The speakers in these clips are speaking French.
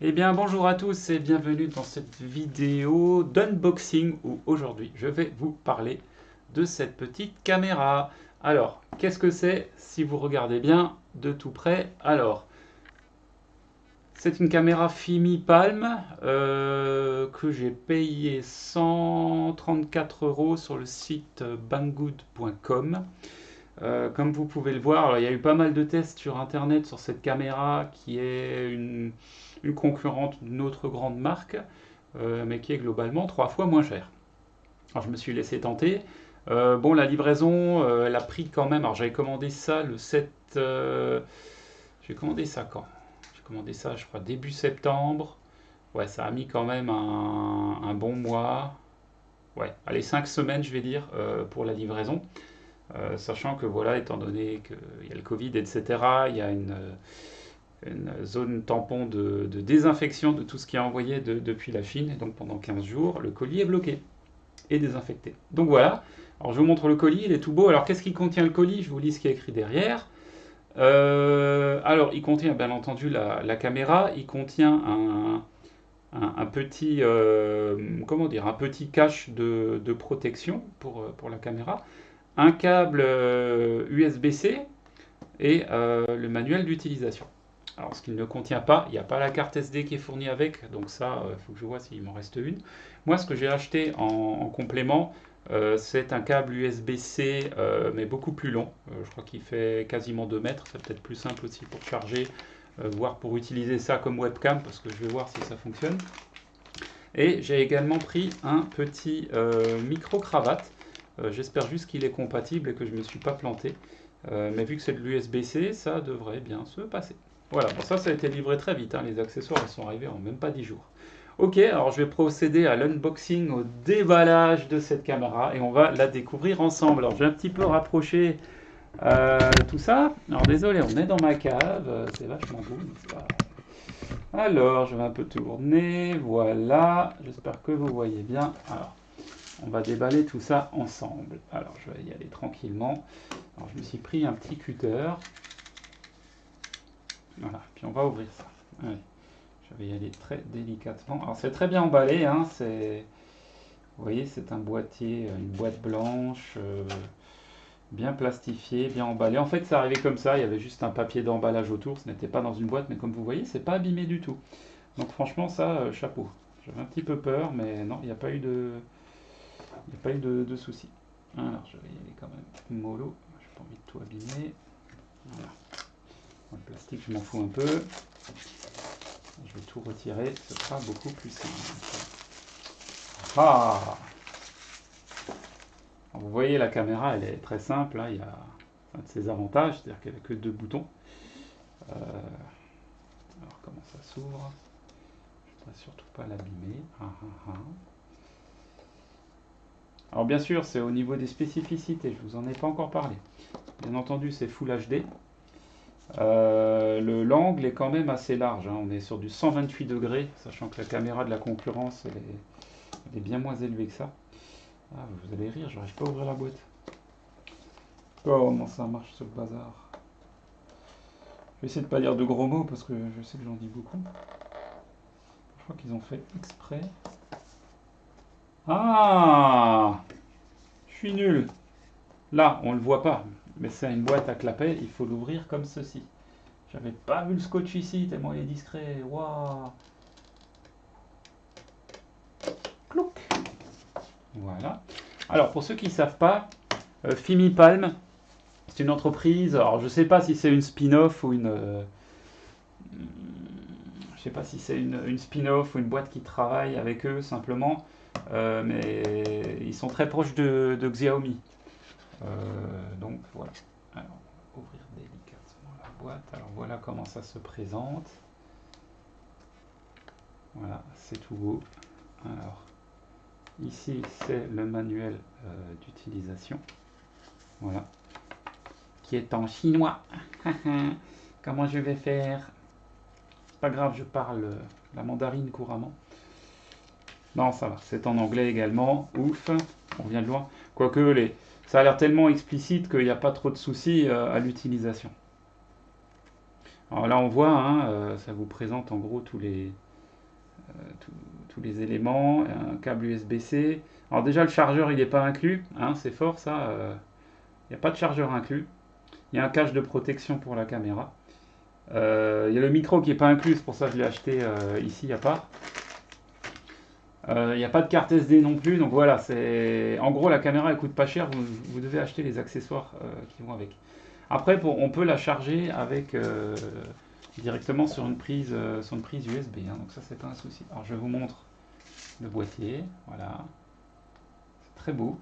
Eh bien, bonjour à tous et bienvenue dans cette vidéo d'unboxing où aujourd'hui je vais vous parler de cette petite caméra. Alors, qu'est-ce que c'est si vous regardez bien de tout près? Alors, c'est une caméra Fimi Palm que j'ai payé 134 euros sur le site banggood.com. Comme vous pouvez le voir, alors, il y a eu pas mal de tests sur Internet sur cette caméra qui est une concurrente d'une autre grande marque, mais qui est globalement 3 fois moins chère. Alors je me suis laissé tenter. Bon, la livraison, elle a pris quand même. Alors j'avais commandé ça le 7. J'ai commandé ça quand? J'ai commandé ça, je crois, début septembre. Ouais, ça a mis quand même un bon mois. Ouais, allez, 5 semaines, je vais dire, pour la livraison. Sachant que voilà, étant donné qu'il y a le Covid, etc., il y a une zone tampon de désinfection de tout ce qui est envoyé depuis la Chine. Et donc pendant 15 jours, le colis est bloqué et désinfecté. Donc voilà. Alors je vous montre le colis, il est tout beau. Alors qu'est-ce qui contient le colis? Je vous lis ce qui est écrit derrière. Alors il contient bien entendu la caméra, il contient un petit, comment dire, un petit cache de protection pour la caméra, un câble USB-C et le manuel d'utilisation. Alors, ce qu'il ne contient pas, il n'y a pas la carte SD qui est fournie avec, donc ça, il faut que je vois s'il m'en reste une. Moi, ce que j'ai acheté en complément, c'est un câble USB-C, mais beaucoup plus long. Je crois qu'il fait quasiment 2 mètres. C'est peut-être plus simple aussi pour charger, voire pour utiliser ça comme webcam, parce que je vais voir si ça fonctionne. Et j'ai également pris un petit micro-cravate. J'espère juste qu'il est compatible et que je ne me suis pas planté. Mais vu que c'est de l'USB-C, ça devrait bien se passer. Voilà, bon, ça a été livré très vite, hein. Les accessoires ils sont arrivés en même pas 10 jours. Ok, alors je vais procéder à l'unboxing, au déballage de cette caméra et on va la découvrir ensemble. Alors je vais un petit peu rapprocher tout ça. Alors désolé, on est dans ma cave, c'est vachement beau, n'est-ce pas? Alors je vais un peu tourner, voilà, j'espère que vous voyez bien. Alors on va déballer tout ça ensemble. Alors je vais y aller tranquillement. Alors je me suis pris un petit cutter. Voilà, puis on va ouvrir ça. Allez, je vais y aller très délicatement. Alors c'est très bien emballé, hein, vous voyez, c'est un boîtier, une boîte blanche, bien plastifié, bien emballé. En fait, c'est arrivé comme ça, il y avait juste un papier d'emballage autour, ce n'était pas dans une boîte, mais comme vous voyez, c'est pas abîmé du tout. Donc franchement, ça, chapeau. J'avais un petit peu peur, mais non, il n'y a pas eu de soucis. Alors, je vais y aller quand même mollo, j'ai pas envie de tout abîmer. Voilà. Le plastique, je m'en fous un peu. Je vais tout retirer, ce sera beaucoup plus simple. Ah! Alors, vous voyez, la caméra, elle est très simple, hein. Il y a un de ses avantages, c'est-à-dire qu'elle n'a que 2 boutons. Alors, comment ça s'ouvre? Je ne voudrais surtout pas l'abîmer. Ah, ah, ah. Alors, bien sûr, c'est au niveau des spécificités, je vous en ai pas encore parlé. Bien entendu, c'est Full HD. L'angle est quand même assez large, hein. On est sur du 128 degrés, sachant que la caméra de la concurrence, elle est bien moins élevée que ça. Ah, vous allez rire, j'arrive pas à ouvrir la boîte. Oh, comment ça marche ce bazar. Je vais essayer de pas dire de gros mots parce que je sais que j'en dis beaucoup. Je crois qu'ils ont fait exprès. Ah! Je suis nul. Là, on le voit pas, mais c'est une boîte à clapet, il faut l'ouvrir comme ceci. J'avais pas vu le scotch ici, tellement il est discret. Waouh! Clouc! Voilà. Alors, pour ceux qui ne savent pas, Fimipalm, c'est une entreprise. Alors, je ne sais pas si c'est une spin-off ou je sais pas si c'est une spin-off ou une boîte qui travaille avec eux simplement, mais ils sont très proches de Xiaomi. Donc voilà. Alors, on va ouvrir délicatement la boîte. Alors voilà comment ça se présente. Voilà, c'est tout beau. Alors, ici c'est le manuel d'utilisation. Voilà. Qui est en chinois. Comment je vais faire? C'est pas grave, je parle la mandarine couramment. Non, ça va, c'est en anglais également. Ouf, on vient de loin. Quoique, ça a l'air tellement explicite qu'il n'y a pas trop de soucis à l'utilisation. Alors là, on voit, hein, ça vous présente en gros tous les éléments, un câble USB-C. Alors déjà le chargeur il n'est pas inclus, hein, c'est fort ça, il n'y a pas de chargeur inclus. Il y a un cache de protection pour la caméra. Il y a le micro qui n'est pas inclus, c'est pour ça que je l'ai acheté ici, il n'y a pas. Il n'y a pas de carte SD non plus, donc voilà, c'est en gros la caméra elle coûte pas cher, vous devez acheter les accessoires qui vont avec. Après, on peut la charger avec directement sur une prise USB, hein, donc ça c'est pas un souci. Alors je vous montre le boîtier, voilà, c'est très beau,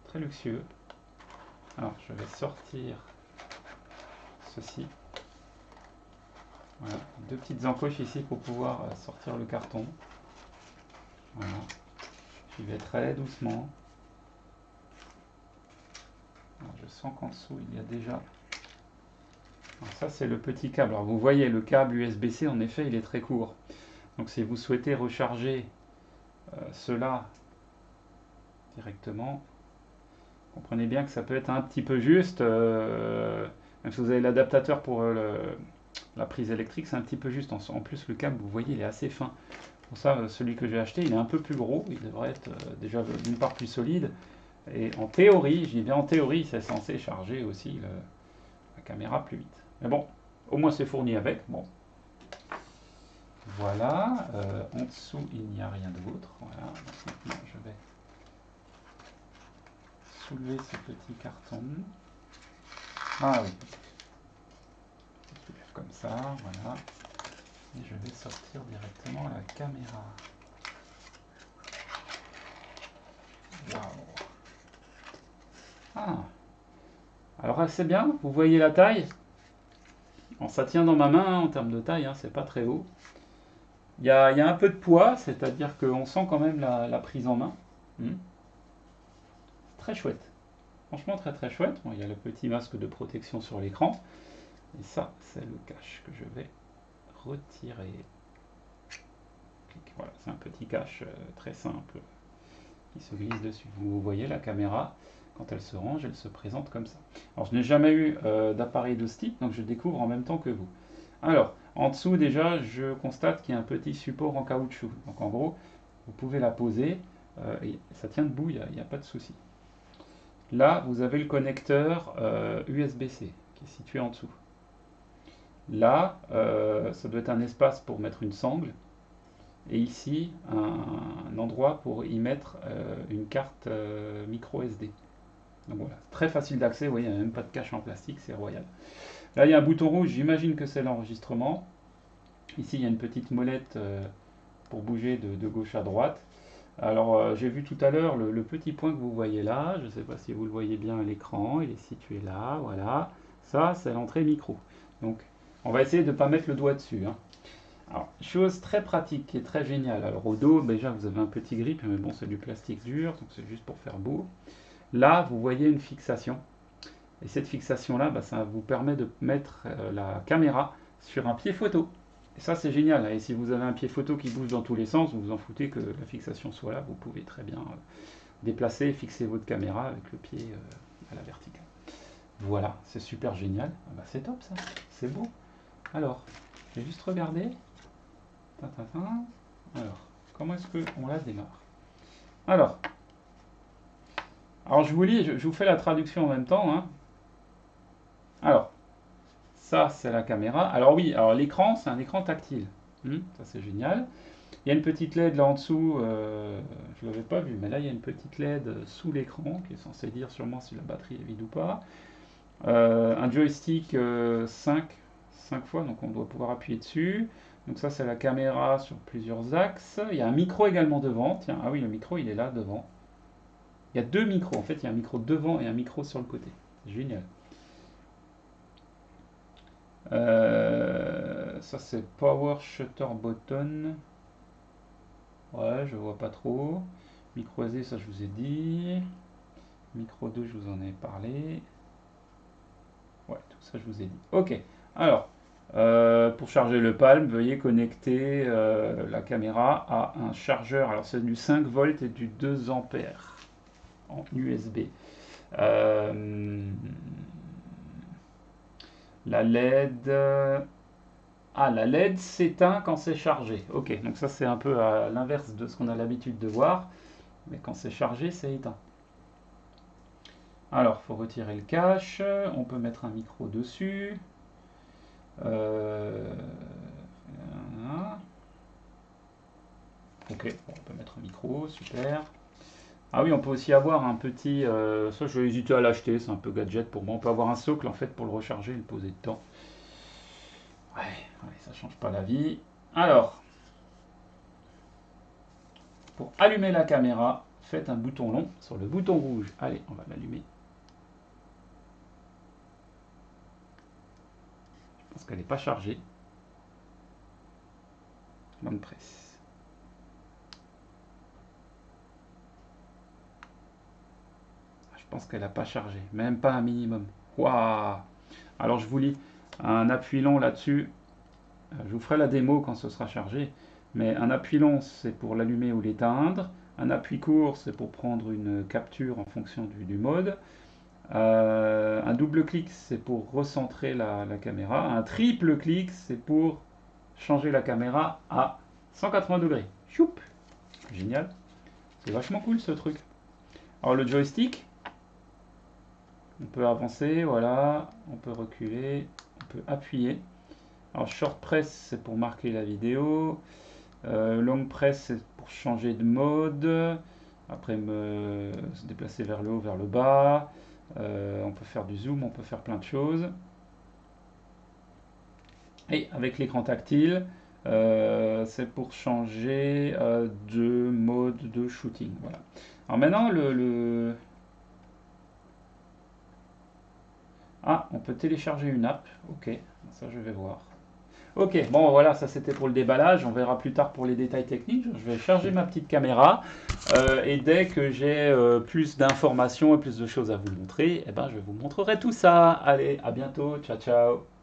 très luxueux. Alors je vais sortir ceci. Voilà, deux petites encoches ici pour pouvoir sortir le carton. Voilà, j'y vais très doucement. Alors, je sens qu'en dessous il y a déjà. Alors, ça c'est le petit câble. Alors vous voyez le câble USB-C en effet il est très court. Donc si vous souhaitez recharger cela directement, comprenez bien que ça peut être un petit peu juste. Même si vous avez l'adaptateur pour la prise électrique, c'est un petit peu juste. En plus, le câble, vous voyez, il est assez fin. Pour ça, celui que j'ai acheté, il est un peu plus gros. Il devrait être déjà d'une part plus solide. Et en théorie, je dis bien en théorie, c'est censé charger aussi la caméra plus vite. Mais bon, au moins c'est fourni avec. Bon. Voilà. En dessous, il n'y a rien d'autre. Voilà. Donc maintenant, je vais soulever ce petit carton. Ah oui. Comme ça, voilà. Et je vais sortir directement la caméra. Waouh. Ah. Alors c'est bien, vous voyez la taille. Bon, ça tient dans ma main hein, en termes de taille, hein, c'est pas très haut. Il y a un peu de poids, c'est-à-dire qu'on sent quand même la prise en main. Très chouette. Franchement très très chouette. Bon, il y a le petit masque de protection sur l'écran. Et ça, c'est le cache que je vais retirer. Voilà, c'est un petit cache très simple qui se glisse dessus. Vous voyez la caméra, quand elle se range, elle se présente comme ça. Alors je n'ai jamais eu d'appareil de stick, donc je découvre en même temps que vous. Alors, en dessous déjà, je constate qu'il y a un petit support en caoutchouc. Donc en gros, vous pouvez la poser, et ça tient debout, il n'y a pas de souci. Là, vous avez le connecteur USB-C qui est situé en dessous. Là, ça doit être un espace pour mettre une sangle. Et ici, un endroit pour y mettre une carte micro SD. Donc voilà, très facile d'accès, vous voyez, il n'y a même pas de cache en plastique, c'est royal. Là, il y a un bouton rouge, j'imagine que c'est l'enregistrement. Ici, il y a une petite molette pour bouger de gauche à droite. Alors, j'ai vu tout à l'heure le petit point que vous voyez là, je ne sais pas si vous le voyez bien à l'écran, il est situé là, voilà. Ça, c'est l'entrée micro. Donc, on va essayer de ne pas mettre le doigt dessus, hein. Alors, chose très pratique qui est très géniale. Alors, au dos, déjà, vous avez un petit grip, mais bon, c'est du plastique dur, donc c'est juste pour faire beau. Là, vous voyez une fixation. Et cette fixation-là, bah, ça vous permet de mettre la caméra sur un pied photo. Et ça, c'est génial. Et si vous avez un pied photo qui bouge dans tous les sens, vous vous en foutez que la fixation soit là. Vous pouvez très bien déplacer et fixer votre caméra avec le pied à la verticale. Voilà, c'est super génial. Ah bah, c'est top ça, c'est beau. Alors, je vais juste regarder. Alors, comment est-ce qu'on la démarre? Alors, je vous lis, je vous fais la traduction en même temps, hein. Alors, ça c'est la caméra. Alors oui, alors l'écran, c'est un écran tactile. Ça c'est génial. Il y a une petite LED là en dessous, je ne l'avais pas vu, mais là il y a une petite LED sous l'écran qui est censée dire sûrement si la batterie est vide ou pas. Un joystick 5 fois, donc on doit pouvoir appuyer dessus. Donc ça c'est la caméra sur plusieurs axes. Il y a un micro également devant. Tiens, ah oui, le micro il est là devant. Il y a deux micros, en fait il y a un micro devant et un micro sur le côté. Génial. Ça c'est Power Shutter Button. Ouais, je vois pas trop. Micro SD, ça je vous ai dit. Micro 2, je vous en ai parlé. Ouais, tout ça je vous ai dit. Ok, alors, pour charger le Palm, veuillez connecter la caméra à un chargeur. Alors c'est du 5 volts et du 2 ampères en USB. La LED, Ah, la LED s'éteint quand c'est chargé. Ok, donc ça c'est un peu à l'inverse de ce qu'on a l'habitude de voir. Mais quand c'est chargé, c'est éteint. Alors, il faut retirer le cache. On peut mettre un micro dessus. Voilà. Ok, bon, on peut mettre un micro, super. Ah oui, on peut aussi avoir un petit... ça, je vais hésiter à l'acheter, c'est un peu gadget pour moi. On peut avoir un socle en fait pour le recharger et le poser dedans. Ouais, ouais, ça change pas la vie. Alors, pour allumer la caméra, faites un bouton long sur le bouton rouge. Allez, on va l'allumer. Parce qu'elle n'est pas chargée. Long press. Je pense qu'elle n'a pas chargé, même pas un minimum. Waouh! Alors je vous lis un appui long là-dessus. Je vous ferai la démo quand ce sera chargé. Mais un appui long, c'est pour l'allumer ou l'éteindre. Un appui court, c'est pour prendre une capture en fonction du mode. Un double clic, c'est pour recentrer la caméra. Un triple clic, c'est pour changer la caméra à 180 degrés. Choup! Génial. C'est vachement cool ce truc. Alors le joystick, on peut avancer, voilà. On peut reculer, on peut appuyer. Alors short press, c'est pour marquer la vidéo. Long press, c'est pour changer de mode. Après, se déplacer vers le haut, vers le bas. On peut faire du zoom, on peut faire plein de choses. Et avec l'écran tactile, c'est pour changer de mode de shooting. Voilà. Alors maintenant, Ah, on peut télécharger une app. Ok, ça je vais voir. Ok, bon voilà, ça c'était pour le déballage. On verra plus tard pour les détails techniques. Je vais charger ma petite caméra et dès que j'ai plus d'informations et plus de choses à vous montrer, eh ben, je vous montrerai tout ça. Allez, à bientôt. Ciao, ciao.